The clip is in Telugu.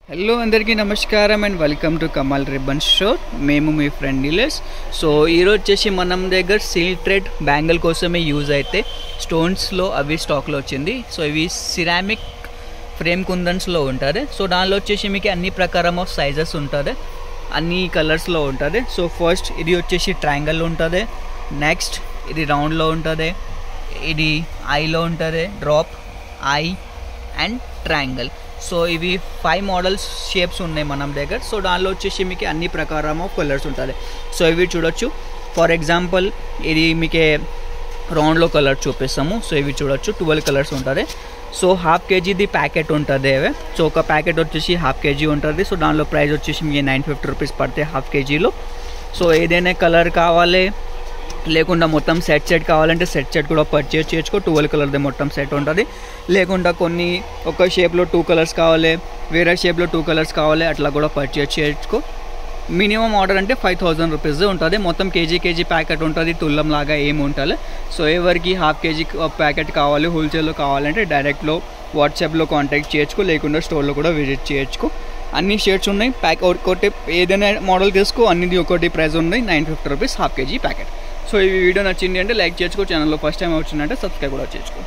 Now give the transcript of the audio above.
హలో అందరికీ నమస్కారం and welcome to Kamal ribbon store. మేము మీ ఫ్రెండ్ డీలర్స్. సో ఈరోజు వచ్చేసి మనం దగ్గర సిల్క్ థ్రెడ్ బ్యాంగిల్ కోసమే యూజ్ అయితే స్టోన్స్లో అవి స్టాక్లో వచ్చింది. సో ఇవి సిరామిక్ ఫ్రేమ్ కుందన్స్లో ఉంటుంది. సో దానిలో వచ్చేసి మీకు అన్ని ప్రకారం ఆఫ్ సైజెస్ ఉంటుంది, అన్ని కలర్స్లో ఉంటుంది. సో ఫస్ట్ ఇది వచ్చేసి ట్రయాంగిల్ ఉంటుంది, నెక్స్ట్ ఇది రౌండ్లో ఉంటుంది, ఇది ఐలో ఉంటుంది, drop, I and triangle. So ఇవి 5 మోడల్స్ షేప్స్ ఉన్నాయి మనం దగ్గర. సో దానిలో వచ్చేసి మీకు అన్ని ప్రకారం ఆఫ్ కలర్స్ ఉంటుంది. సో ఇవి చూడొచ్చు. ఫర్ ఎగ్జాంపుల్ ఇది మీకు రౌండ్లో కలర్ చూపిస్తాము. సో ఇవి చూడొచ్చు, 12 కలర్స్ ఉంటుంది. సో ½ kgది ప్యాకెట్ ఉంటుంది అవే. సో ఒక ప్యాకెట్ వచ్చేసి ½ kg ఉంటుంది. సో దానిలో ప్రైస్ వచ్చేసి మీకు 950 రూపీస్ పడతాయి ½ kgలో. సో ఏదైనా కలర్ కావాలి లేకుండా మొత్తం సెట్ కావాలంటే సెట్ కూడా పర్చేజ్ చేసుకో. 12 కలర్ది మొత్తం సెట్ ఉంటుంది. లేకుండా కొన్ని ఒక షేప్లో 2 కలర్స్ కావాలి, వేరే షేప్లో 2 కలర్స్ కావాలి, అట్లా కూడా పర్చేజ్ చేసుకో. మినిమం ఆర్డర్ అంటే 5000 రూపీస్ ఉంటుంది. మొత్తం కేజీ ప్యాకెట్ ఉంటుంది, తుల్లం లాగా ఏమి ఉంటుంది. సో ఎవరికి ½ kg ప్యాకెట్ కావాలి, హోల్సేల్లో కావాలంటే డైరెక్ట్లో వాట్సాప్లో కాంటాక్ట్ చేయొచ్చు, లేకుండా స్టోర్లో కూడా విజిట్ చేయొచ్చు. అన్ని షేడ్స్ ఉన్నాయి. ఒకటి ఏదైనా మోడల్ తీసుకో, అన్నిది ఒకటి ప్రైస్ ఉన్నాయి, 950 రూపీస్ ½ kg ప్యాకెట్. సో ఈ వీడియో నచ్చింది అంటే లైక్ చేసుకో, ఛానల్లో ఫస్ట్ టైం వచ్చిందంటే సబ్స్క్రైబ్ కూడా చేసుకో.